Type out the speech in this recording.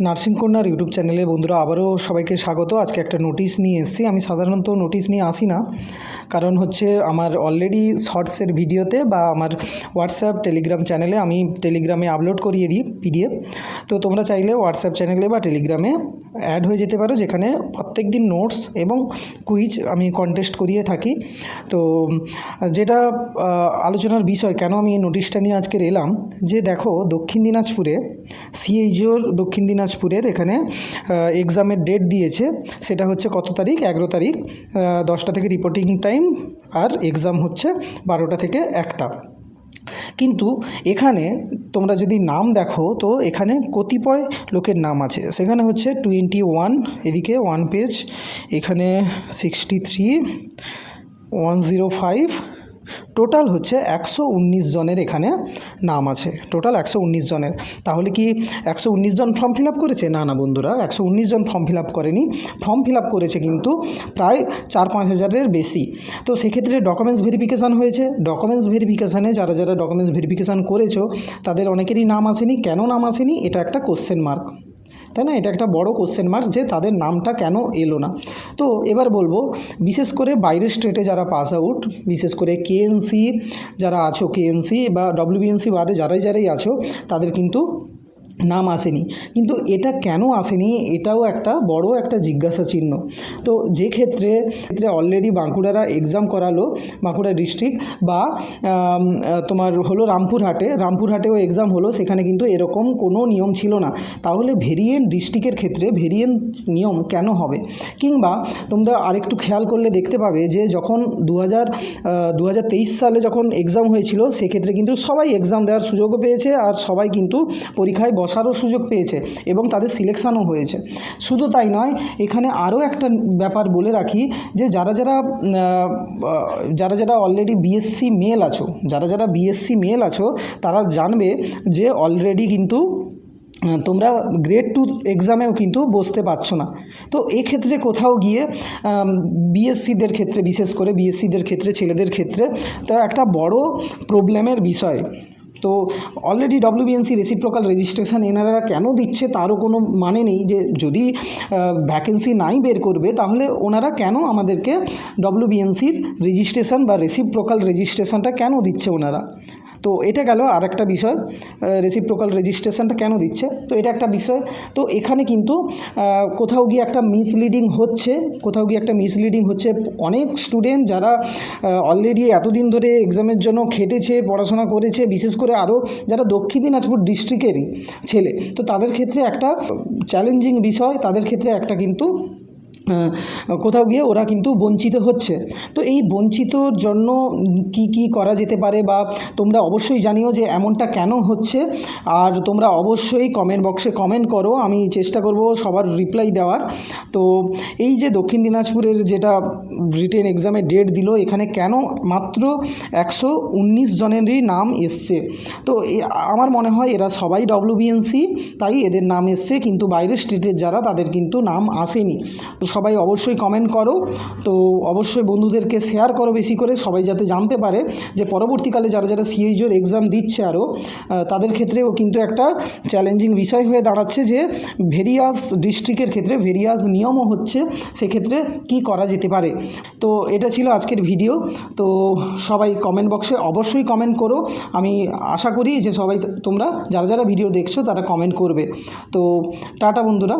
Nursing corner YouTube চ্যানেলে বন্ধুরা আবারও সবাইকে স্বাগত। আজকে একটা নোটিশ নিয়ে এসেছি। আমি সাধারণত নোটিশ নিয়ে আসি না, কারণ হচ্ছে আমার অলরেডি শর্টসের ভিডিওতে বা আমার হোয়াটসঅ্যাপ টেলিগ্রাম চ্যানেলে আমি টেলিগ্রামে আপলোড করিয়ে দিই পিডিএফ। তো তোমরা চাইলে হোয়াটসঅ্যাপ চ্যানেলে বা টেলিগ্রামে অ্যাড হয়ে যেতে পারো, যেখানে প্রত্যেক দিন নোটস এবং কুইজ আমি কন্টেস্ট করিয়ে থাকি। তো যেটা আলোচনার বিষয়, কেন আমি এই নোটিশটা নিয়ে আজকের এলাম, যে দেখো দক্ষিণ দিনাজপুরে সিএইচওর দক্ষিণ দিনাজপুরের এখানে এক্সামের ডেট দিয়েছে। সেটা হচ্ছে কত তারিখ? 11 তারিখ, 10টা থেকে রিপোর্টিং টাইম, আর এক্সাম হচ্ছে 12টা থেকে 1টা। কিন্তু এখানে তোমরা যদি নাম দেখো তো এখানে কতিপয় লোকের নাম আছে। সেখানে হচ্ছে 21, এদিকে 1 পেজ, এখানে 63, 105, টোটাল হচ্ছে 119 জনের এখানে নাম আছে। টোটাল 119 জনের। তাহলে কি 119 জন ফর্ম ফিল আপ করেছে? না বন্ধুরা, 119 জন ফর্ম ফিল আপ করেনি। ফর্ম ফিল আপ করেছে কিন্তু প্রায় 4-5 হাজারের বেশি। তো সেক্ষেত্রে ডকুমেন্টস ভেরিফিকেশান হয়েছে। ডকুমেন্টস ভেরিফিকেশানে যারা ডকুমেন্টস ভেরিফিকেশান করেছো তাদের অনেকেরই নাম আসেনি। কেন নাম আসেনি? এটা একটা কোশ্চেন মার্ক, তাই না? এটা একটা বড় কোশ্চেন মার্ক যে তাদের নামটা কেন এলো না। তো এবার বলবো, বিশেষ করে বাইরের স্টেটে যারা পাস আউট, বিশেষ করে কেএনসি যারা আছো, কেএনসি বা ডব্লিউবিএনসি বাদে যারাই আছো, তাদের কিন্তু নাম আসেনি। কিন্তু এটা কেন আসেনি, এটাও একটা বড় একটা জিজ্ঞাসা চিহ্ন। তো যে ক্ষেত্রে অলরেডি বাঁকুড়ারা এক্সাম করালো, বাঁকুড়া ডিস্ট্রিক্ট, বা তোমার হলো রামপুরহাটেও এক্সাম হলো, সেখানে কিন্তু এরকম কোনো নিয়ম ছিল না। তাহলে ভেরিয়েন্ট ডিস্ট্রিক্টের ক্ষেত্রে ভেরিয়েন্ট নিয়ম কেন হবে? কিংবা তোমরা আরেকটু খেয়াল করলে দেখতে পাবে যে যখন 2023 সালে যখন এক্সাম হয়েছিল, সেক্ষেত্রে কিন্তু সবাই এক্সাম দেওয়ার সুযোগও পেয়েছে, আর সবাই কিন্তু পরীক্ষায় বসারও সুযোগ পেয়েছে এবং তাদের সিলেকশানও হয়েছে। শুধু তাই নয়, এখানে আরও একটা ব্যাপার বলে রাখি, যে যারা অলরেডি বিএসসি মেল আছো, তারা জানবে যে অলরেডি কিন্তু তোমরা গ্রেড 2 এক্সামেও কিন্তু বসতে পারছো না। তো এক্ষেত্রে কোথাও গিয়ে বিএসসিদের ক্ষেত্রে, বিশেষ করে বিএসসিদের ক্ষেত্রে, ছেলেদের ক্ষেত্রে তো একটা বড় প্রবলেমের বিষয়। তো অলরেডি ডব্লিউবিএনসি রেসিপ্রোকাল রেজিস্ট্রেশন এনারা কেন দিচ্ছে তারও কোনো মানে নেই। যে যদি ভ্যাকেন্সি নাই বের করবে, তাহলে ওনারা কেন আমাদেরকে ডব্লিউবিএনসির রেজিস্ট্রেশন বা রেসিপ্রোকাল রেজিস্ট্রেশনটা কেন দিচ্ছে ওনারা? তো এটা গেল আর একটা বিষয়, রেসিপ্রোকাল রেজিস্ট্রেশনটা কেন দিচ্ছে, তো এটা একটা বিষয়। তো এখানে কিন্তু কোথাও গিয়ে একটা মিসলিডিং হচ্ছে। অনেক স্টুডেন্ট যারা অলরেডি এতদিন ধরে এক্সামের জন্য খেটেছে, পড়াশোনা করেছে, বিশেষ করে আরও যারা দক্ষিণ দিনাজপুর ডিস্ট্রিক্টেরই ছেলে, তো তাদের ক্ষেত্রে একটা চ্যালেঞ্জিং বিষয়, তাদের ক্ষেত্রে একটা কিন্তু কোথাও গিয়ে ওরা কিন্তু বঞ্চিত হচ্ছে। তো এই বঞ্চিতর জন্য কি করা যেতে পারে, বা তোমরা অবশ্যই জানিও যে এমনটা কেন হচ্ছে। আর তোমরা অবশ্যই কমেন্ট বক্সে কমেন্ট করো, আমি চেষ্টা করব সবার রিপ্লাই দেওয়ার। তো এই যে দক্ষিণ দিনাজপুরের যেটা রিটেন এক্সামের ডেট দিল, এখানে কেন মাত্র 119 জনেরই নাম এসছে? তো আমার মনে হয় এরা সবাই ডব্লিউবিএনসি, তাই এদের নাম এসছে, কিন্তু বাইরের স্টেটের যারা, তাদের কিন্তু নাম আসেনি। সবাই অবশ্যই কমেন্ট করো। তো অবশ্যই বন্ধুদেরকে শেয়ার করো বেশি করে, সবাই যাতে জানতে পারে যে পরবর্তীকালে যারা সিএইচওর এক্সাম দিচ্ছে আরও, তাদের ক্ষেত্রেও কিন্তু একটা চ্যালেঞ্জিং বিষয় হয়ে দাঁড়াচ্ছে যে ভেরিয়াস ডিস্ট্রিক্টের ক্ষেত্রে ভেরিয়াস নিয়মও হচ্ছে, সেক্ষেত্রে কি করা যেতে পারে। তো এটা ছিল আজকের ভিডিও। তো সবাই কমেন্ট বক্সে অবশ্যই কমেন্ট করো। আমি আশা করি যে সবাই তোমরা যারা ভিডিও দেখছো তারা কমেন্ট করবে। তো টাটা বন্ধুরা।